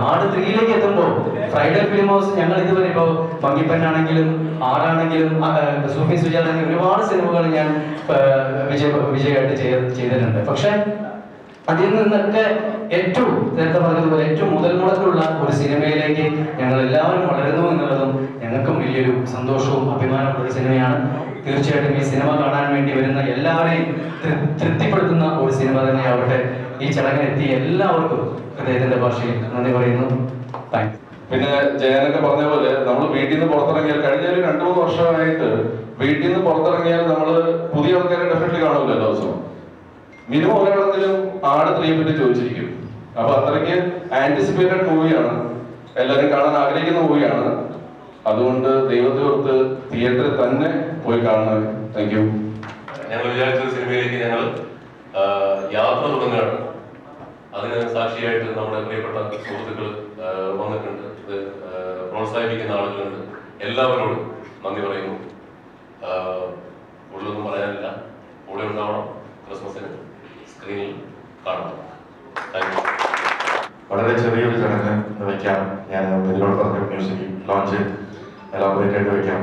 ആട് 3ലേക്ക് എത്തുമ്പോൾ Friday film house ഞങ്ങൾ ഇതുവരെ ഇപ്പോൾ പങ്കിപ്പനാണെങ്കിലും ആടാണെങ്കിലും സൂഫി സുജാതാണെങ്കിലും ഒരുപാട് സിനിമകൾ ഞാൻ വിജയമായിട്ട് ചെയ്തിട്ടുണ്ട്. പക്ഷെ അതിൽ നിന്നൊക്കെ ഏറ്റവും നേരത്തെ പറഞ്ഞതുപോലെ ഏറ്റവും മുതൽ മുടക്കുള്ള ഒരു സിനിമയിലേക്ക് ഞങ്ങൾ എല്ലാവരും വളരുന്നു എന്നുള്ളതും ഞങ്ങൾക്കും വലിയൊരു സന്തോഷവും അഭിമാനമുള്ള ഒരു സിനിമയാണ്. തീർച്ചയായിട്ടും ഈ സിനിമ കാണാൻ വേണ്ടി വരുന്ന എല്ലാവരെയും തൃപ്തിപ്പെടുത്തുന്ന ഒരു സിനിമ തന്നെയാവട്ടെ. ഈ ചടങ്ങിനെത്തിയ എല്ലാവർക്കും ഹൃദയത്തിന്റെ ഭാഷയിൽ നന്ദി പറയുന്നു. താങ്ക്സ്. പിന്നെ ജയനൊക്കെ പറഞ്ഞ പോലെ നമ്മൾ വീട്ടിൽ നിന്ന് പുറത്തിറങ്ങിയാൽ കഴിഞ്ഞ ഒരു 2-3 വർഷമായിട്ട് വീട്ടിൽ നിന്ന് പുറത്തിറങ്ങിയാൽ നമ്മൾ പുതിയ ആൾക്കാരെ ഡെഫിനറ്റ്ലി കാണുമല്ലോ എല്ലാ ദിവസവും. മിനിമം ഒരാളെങ്കിലും ആട് 3 പറ്റി ചോദിച്ചിരിക്കും. അപ്പൊ അത്രയ്ക്ക് ആന്റിസിപ്പേറ്റഡ് മൂവിയാണ്, എല്ലാവരും കാണാൻ ആഗ്രഹിക്കുന്ന മൂവിയാണ്. അതുകൊണ്ട് ദൈവത്തെ ഓർത്ത് തിയേറ്ററിൽ തന്നെ പോയി കാണണം. Thank you. ഞങ്ങൾ വിചാരിച്ച സിനിമയിലേക്ക് ഞങ്ങൾ യാത്ര തുടങ്ങുകയാണ്. അതിന് സാക്ഷിയായിട്ട് നമ്മുടെ പ്രിയപ്പെട്ട സുഹൃത്തുക്കൾ വന്നിട്ടുണ്ട്, ഇത് പ്രോത്സാഹിപ്പിക്കുന്ന ആളുകളുണ്ട്. എല്ലാവരോടും നന്ദി പറയുന്നു. കൂടുതലൊന്നും പറയാനില്ല. കൂടെ ഉണ്ടാവണം. ക്രിസ്മസിന് സ്ക്രീനിൽ കാണണം. Thank you. വളരെ ചെറിയൊരു ചടങ്ങ് വയ്ക്കാം. ഞാൻ ഇതിലൂടെ പറഞ്ഞ മ്യൂസിക് ലോഞ്ച് എലാബറേറ്റ് ആയിട്ട് വയ്ക്കാം.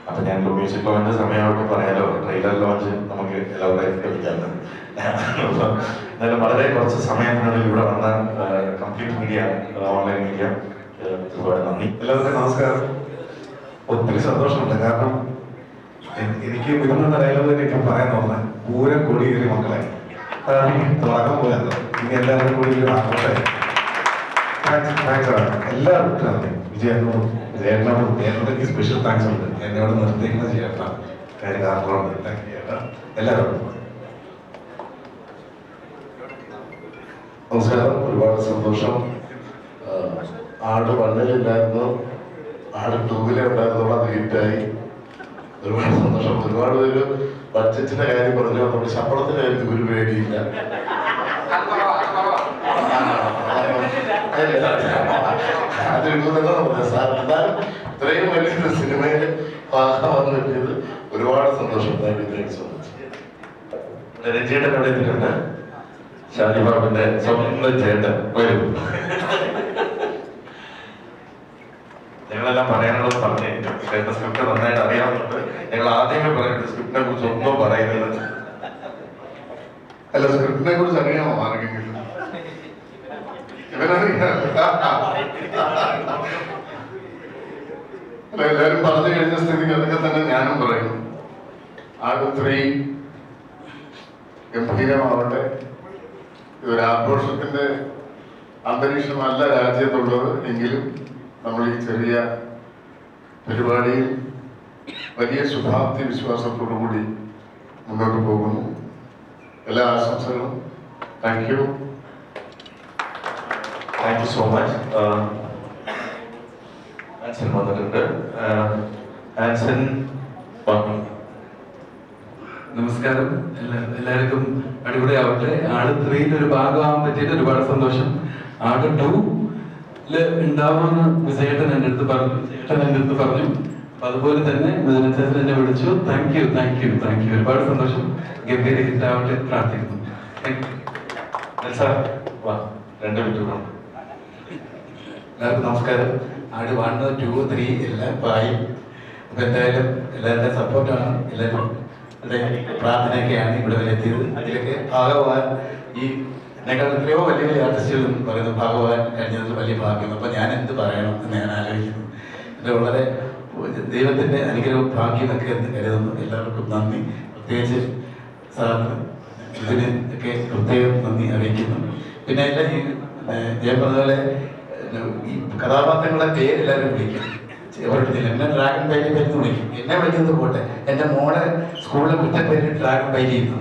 അപ്പൊ ഞാൻ മ്യൂസിക് ലോഞ്ച് സമയമായിട്ട് പറയാലോ, ട്രെയിലർ ലോഞ്ച് നമുക്ക് എലാബറേറ്റ് വയ്ക്കാം. എന്നാലും വളരെ കുറച്ച് സമയത്തിനുള്ളിൽ ഇവിടെ വന്ന കംപ്ലീറ്റ് മീഡിയ, ഓൺലൈൻ മീഡിയ, ഒരുപാട് നന്ദി. എല്ലാവർക്കും നമസ്കാരം. ഒത്തിരി സന്തോഷമുണ്ട്. കാരണം എനിക്ക് ഇതൊന്നും ഡയലോഗ് എനിക്ക് പറയാൻ തോന്നുന്നത് പൂരം കൊടിയേറി മക്കളെ തുടക്കം പോയത് ഇനി എല്ലാവരും കൂടി ആഘോഷമായി. താങ്ക്സ് ആണ് എല്ലാവർക്കും നന്ദി. വിജയനോടും ജയേട്ടനോടും എന്തൊക്കെ സ്പെഷ്യൽ താങ്ക്സ് ഉണ്ട്. എന്നോട് നിർത്തിക്കുന്ന ചേട്ട കാര്യം കാരണമുണ്ട്. താങ്ക് യു ചേട്ടാ. എല്ലാവരോടും നമസ്കാരം. ഒരുപാട് സന്തോഷം. ആട് 1-ലില്ലായിരുന്നു, ആട് 2-ലേ ഉണ്ടായിരുന്നുള്ള അത് ഹിറ്റായി. ഒരുപാട് സന്തോഷം. ഒരുപാട് പേര് ബഡ്ജറ്റിന്റെ കാര്യം പറഞ്ഞു, നമ്മുടെ ശമ്പളത്തിന്റെ കാര്യത്തിൽ ഒരു പേടിയില്ല. സാർ എന്തായാലും ഇത്രയും വലിയൊരു സിനിമയിൽ വന്നിട്ടത് ഒരുപാട് സന്തോഷം. Thank you so much. രഞ്ജിയേട്ടൻ ഇവിടെ എത്തിയിട്ടുണ്ട്. ഷാജിബാബിന്റെ സ്വന്തം ചേട്ടൻ വരും. ഞങ്ങളെല്ലാം പറയാനുള്ളത് പറഞ്ഞിരിക്കും. ചേട്ടൻ സ്ക്രിപ്റ്റ് നന്നായിട്ട് അറിയാവുന്നുണ്ട്. ഞങ്ങൾ ആദ്യമേ പറഞ്ഞിട്ട് സ്ക്രിപ്റ്റിനെ കുറിച്ച് ഒന്നും പറയുന്നത്. അല്ല, സ്ക്രിപ്റ്റിനെ കുറിച്ച് അറിയാമോ ആർക്കെങ്കിലും? അല്ല, എല്ലാവരും പറഞ്ഞു കഴിഞ്ഞ സ്ഥിതിക്ക് അതൊക്കെ തന്നെ ഞാനും പറയും. ആട് 3 ഗംഭീരമാവട്ടെ. ഇതൊരു ആഘോഷത്തിന്റെ അന്തരീക്ഷമല്ല രാജ്യത്തുള്ളത്. എങ്കിലും നമ്മൾ ഈ ചെറിയ പരിപാടിയിൽ വലിയ ശുഭാപ്തി വിശ്വാസത്തോടു കൂടി മുന്നോട്ട് പോകുന്നു. എല്ലാ ആശംസകളും. Thank you. Thank you so much. Anson വന്നിട്ടുണ്ട്. ആൻസൺ പറഞ്ഞു. നമസ്കാരം. എല്ലാവർക്കും അടിപൊളിയാവട്ടെ. ആട് 3 ഒരു ഭാഗമാകാൻ പറ്റിയത് ഒരുപാട് സന്തോഷം. ആട് 2 ഉണ്ടാവുമെന്ന് വിജയേട്ടൻ എൻ്റെ അടുത്ത് പറഞ്ഞു. അപ്പൊ അതുപോലെ തന്നെ ചേട്ടൻ എന്നെ വിളിച്ചു. Thank you. ഒരുപാട് സന്തോഷം. ഗംഭീര ഹിറ്റാവട്ടെ പ്രാർത്ഥിക്കുന്നു. എല്ലാവർക്കും നമസ്കാരം. ആട് 1, 2, 3 എല്ലാം ആയി. അപ്പൊ എന്തായാലും എല്ലാവരുടെ സപ്പോർട്ടാണ്, എല്ലാവരും പ്രാർത്ഥനയൊക്കെയാണ് ഇവിടെ വരെ എത്തിയത്. അതിലൊക്കെ ഭാഗവാൻ ഈ എന്നെക്കാൾ എത്രയോ വലിയ വലിയ ആർട്ടിസ്റ്റുകൾ പറയുന്നത് ഭാഗവാൻ കഴിഞ്ഞതിൽ വലിയ ഭാഗ്യം. അപ്പൊ ഞാൻ എന്ത് പറയണം എന്ന് ഞാൻ ആലോചിക്കുന്നു. എൻ്റെ വളരെ ദൈവത്തിന്റെ അനുഗ്രഹവും ഭാഗ്യമൊക്കെ എന്ന് കരുതുന്നു. എല്ലാവർക്കും നന്ദി. പ്രത്യേകിച്ച് സാറിന് ഇതിന് ഒക്കെ പ്രത്യേകം നന്ദി അറിയിക്കുന്നു. പിന്നെ എല്ലാം ഈ ഞാൻ പറഞ്ഞ ഈ കഥാപാത്രങ്ങളുടെ പേര് എല്ലാവരും വിളിക്കും. എന്നെ ഡ്രാഗൺ പൈലി പേര് വിളിക്കും. എന്നെ വിളിക്കുന്നത് പോട്ടെ, എൻ്റെ മോളെ സ്കൂളിലെ കുറ്റപ്പേര് ഡ്രാഗൺ പൈലി ചെയ്യുന്നു.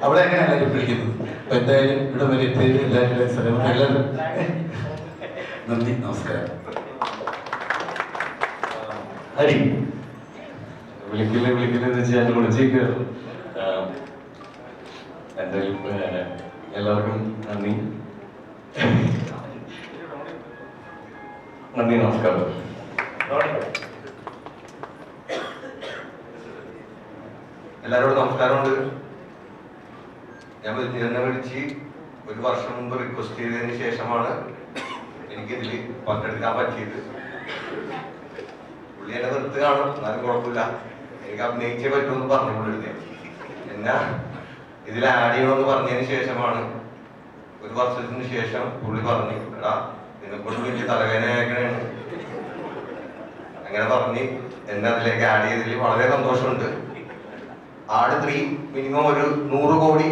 അവിടെ എങ്ങനെ എല്ലാവരും വിളിക്കുന്നത്. അപ്പൊ എന്തായാലും ഇവിടെ വരെ എത്തിയത് എല്ലാവരുടെ സ്ഥലം എല്ലാവരും നന്ദി. നമസ്കാരം. ഹരി വിളിക്കില്ലെന്ന് വെച്ചാൽ ഞാൻ വിളിച്ചേക്കാണ്. എന്തായാലും എല്ലാവർക്കും നന്ദി. നമസ്കാരം. എല്ലാവരോടും നമസ്കാരമുണ്ട്. ഞാൻ എന്നെ വിളിച്ച് 1 വർഷം മുമ്പ് റിക്വസ്റ്റ് ചെയ്തതിന് ശേഷമാണ് എനിക്കിതിൽ പങ്കെടുക്കാൻ പറ്റിയത്. പുള്ളി എന്നെ വെറുത്ത് കാണും, എന്നാലും കുഴപ്പമില്ല, എനിക്ക് അഭിനയിച്ചേ പറ്റുമെന്ന് പറഞ്ഞുകൊണ്ടിരുന്നേ. എന്നാ ഇതിൽ ആഡ് ചെയ്യണമെന്ന് പറഞ്ഞതിന് ശേഷമാണ്, ഒരു വർഷത്തിന് ശേഷം പുള്ളി പറഞ്ഞു, എടാ ഇതിനെക്കൊണ്ട് വലിയ തലവേദനയാക്കണേണ്, അങ്ങനെ പറഞ്ഞ് എന്നെ അതിലേക്ക് ആഡ് ചെയ്തതിൽ വളരെ സന്തോഷമുണ്ട്. ആട് 3 മിനിമം ഒരു 100 കോടി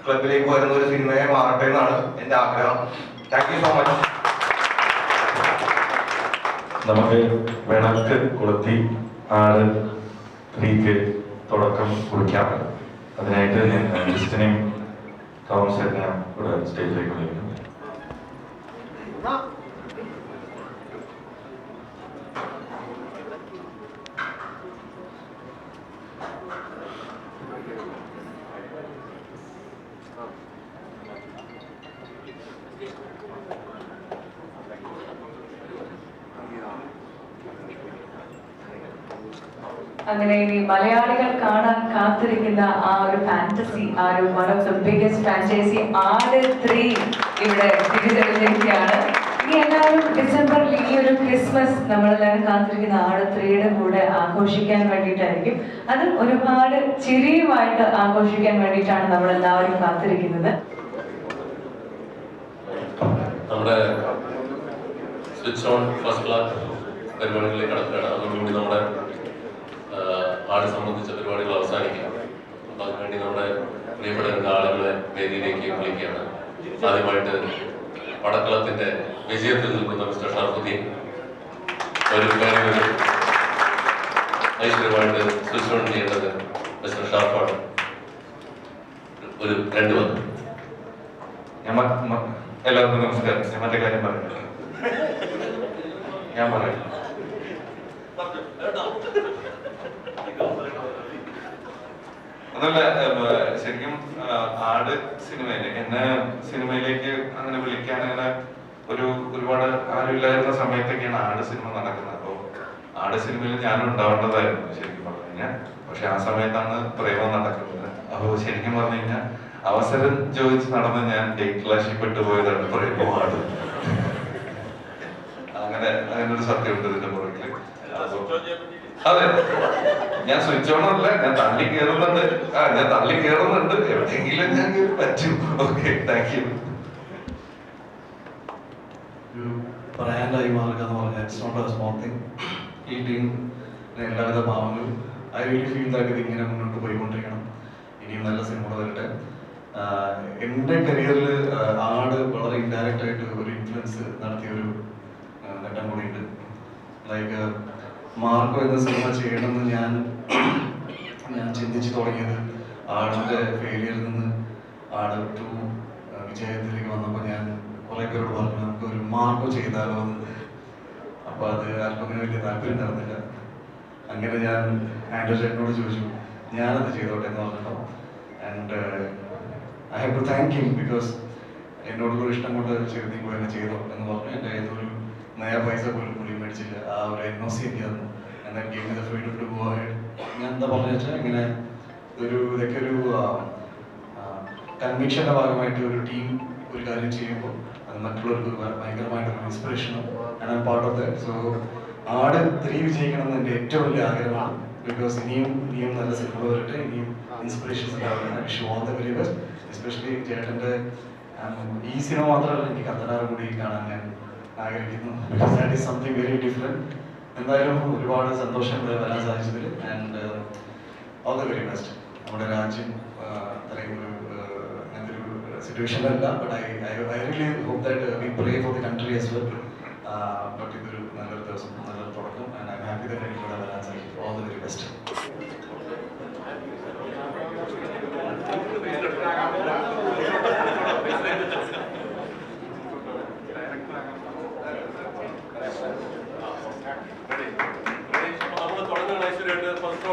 ക്ലബിലേക്ക് വരുന്ന ഒരു സിനിമയെ മാറട്ടെ എന്നാണ് എൻ്റെ ആഗ്രഹം. Thank you so much. നമുക്ക് വിളക്ക് കൊളുത്തി ആട് 3 തുടക്കം കുറിക്കാം. അതിനായിട്ട് ഞാൻ ക്രിസ്ത്യനെയും തോമസിനെയും ഇവിടെ സ്റ്റേജിലേക്ക് വിളിക്കുന്നു. അങ്ങനെ ഇനി മലയാളികൾ കാണാൻ കാത്തിരിക്കുന്ന ആ ഒരു ഫാന്റസി, ആ ഒരു one of the biggest franchise Aadu 3 ഇവിടെ തിരിച്ചെടുത്തിരിക്കുകയാണ്. ഇനി എല്ലാവരും ഡിസംബറിൽ ഈ ഒരു ക്രിസ്മസ് നമ്മളെല്ലാവരും കാത്തിരിക്കുന്ന ആട് 3യുടെ കൂടെ ആഘോഷിക്കാൻ വേണ്ടിയിട്ടായിരിക്കും. അതും ഒരുപാട് ചിരിയുമായിട്ട് ആഘോഷിക്കാൻ വേണ്ടിയിട്ടാണ് നമ്മളെല്ലാവരും കാത്തിരിക്കുന്നത്. നമ്മുടെ സ്വിച്ച് ഓൺ ഫസ്റ്റ് ക്ലാസ് പരിപാടികളിലേക്ക് കടക്കുകയാണ്. അതോടുകൂടി നമ്മുടെ ആട് സംബന്ധിച്ച പരിപാടികൾ അവസാനിക്കാം. അപ്പം അതിനുവേണ്ടി നമ്മുടെ പ്രിയപ്പെട്ട ആളുകളെ വേദിയിലേക്ക് വിളിക്കുകയാണ്. ആദ്യമായിട്ട് പടക്കളത്തിന്റെ വിജയത്തിൽ നിൽക്കുന്ന മിസ്റ്റർ ഷറഫുദ്ദീൻ ഒരു കാര്യം ഐശ്വര്യമായിട്ട് സ്വിച്ച് ഓൺ ചെയ്യേണ്ടത് മിസ്റ്റർ ഷാഫാണ്. ഒരു 2 വന്നു. എല്ലാവർക്കും നമസ്കാരം. ഞാൻ മറ്റേ കാര്യം പറഞ്ഞു, ഞാൻ പറയാം. അതല്ല, ശരിക്കും ആട് സിനിമയില് എന്നെ സിനിമയിലേക്ക് അങ്ങനെ വിളിക്കാൻ അങ്ങനെ ഒരുപാട് ആരുമില്ലായിരുന്ന സമയത്തൊക്കെയാണ് ആട് സിനിമ നടക്കുന്നത്. അപ്പോൾ ആട് സിനിമയിൽ ഞാനും ഉണ്ടാവേണ്ടതായിരുന്നു ശരിക്കും പറഞ്ഞു കഴിഞ്ഞാൽ. പക്ഷെ ആ സമയത്താണ് പ്രേമം നടക്കുന്നത്. അപ്പോൾ ശരിക്കും പറഞ്ഞു കഴിഞ്ഞാൽ അവസരം ചോദിച്ച് നടന്ന് ഞാൻ ഡേറ്റ് ക്ലാഷിൽ പെട്ടുപോയതാണ് പ്രേമമാണ്. അങ്ങനെ ഒരു സത്യമുണ്ട് ഇതിന്റെ പുറകില്. അതെ, ഞാൻ സ്വിച്ച് ഓൺ അല്ല, ഞാൻ തള്ളി കയറുന്നുണ്ട്. ഞാൻ തള്ളി കയറുന്നുണ്ട്, എവിടെയെങ്കിലും ഞാൻ പറ്റും. Okay, thank you. ഒരു ബ്രാൻഡായി മാറുക എന്ന് പറഞ്ഞാൽ it's not a small thing. ഈ ടീം എല്ലാവിധ ഭാവങ്ങളും ഐ റിയലി ഫീൽ ദാറ്റ് ഇത് ഇങ്ങനെ മുന്നോട്ട് പോയിക്കൊണ്ടിരിക്കണം. ഇനിയും നല്ല സിനിമകൾ വരട്ടെ. എൻ്റെ കരിയറിൽ ആട് വളരെ ഇൻഡയറക്റ്റ് ആയിട്ട് ഒരു ഇൻഫ്ലുവൻസ് നടത്തിയൊരു ഘട്ടം കൂടിയുണ്ട്. ലൈക്ക് മാർക്കോ എന്ന സിനിമ ചെയ്യണമെന്ന് ഞാൻ ചിന്തിച്ചു തുടങ്ങിയത് ആടിൻ്റെ ഫെയിലിയറിൽ നിന്ന് ആട് 2 വിജയത്തിലേക്ക് വന്നപ്പോൾ ഞാൻ കുറേ പേരോട് പറഞ്ഞു നമുക്ക് ഒരു മാർക്കോ ചെയ്താലോ എന്ന്. അപ്പോൾ അത് ആർക്കും അങ്ങനെ വലിയ താല്പര്യം ഉണ്ടായിരുന്നില്ല. അങ്ങനെ ഞാൻ ആൻഡ്രൂ ചേട്ടനോട് ചോദിച്ചു ഞാനത് ചെയ്തോട്ടെ എന്ന് പറഞ്ഞപ്പോൾ. And I have to thank him because എന്നോടുള്ള ഇഷ്ടം കൊണ്ട് ചെറുതി പോയി എന്നെ ചെയ്തോ എന്ന് പറഞ്ഞു. എൻ്റെ ഏതൊരു നയ പൈസ പോലും പുള്ളി മേടിച്ചില്ല. ആ ഒരു NOC ഒക്കെ തന്നു. എന്നാൽ gave the freedom to go ahead. ഞാൻ എന്താ പറഞ്ഞു വെച്ചാൽ ഇങ്ങനെ ഇതൊക്കെ ഒരു കൺവിക്ഷൻ്റെ ഭാഗമായിട്ട് ഒരു ടീം ഒരു കാര്യം ചെയ്യുമ്പോൾ അത് മറ്റുള്ളവർക്ക് ഭയങ്കരമായിട്ടൊരു ഇൻസ്പിറേഷനും and I am part of that. So Aadu 3 വിജയിക്കണം എന്ന് എൻ്റെ ഏറ്റവും വലിയ ആഗ്രഹമാണ്. ബിക്കോസ് ഇനിയും നല്ല സിനിമകൾ വരട്ടെ, ഇനിയും ഇൻസ്പിറേഷൻസ് ഉണ്ടാവുകയാണ്. Wish all the very best. Especially ചേട്ടൻ്റെ ഈ സിനിമ മാത്രമല്ല, എനിക്ക് കത്തനാറും കൂടി കാണാൻ ഞാൻ ആഗ്രഹിക്കുന്നു. Because that is something very different. എന്തായാലും ഒരുപാട് സന്തോഷം വരാൻ സാധിച്ചതിൽ. And all the very best. നമ്മുടെ രാജ്യം അത്രയും അങ്ങനത്തെ ഒരു സിറ്റുവേഷനിലല്ല. But I really hope that we pray for the country as well. But ഇതൊരു നല്ലൊരു ദിവസം, നല്ലൊരു തുടക്കം. And I am happy that എനിക്ക് ഇവിടെ വരാൻ സാധിക്കും. All the very best. നമ്മൾ തുടങ്ങുന്ന ഐശ്വര്യമായിട്ട് ഫസ്റ്റ്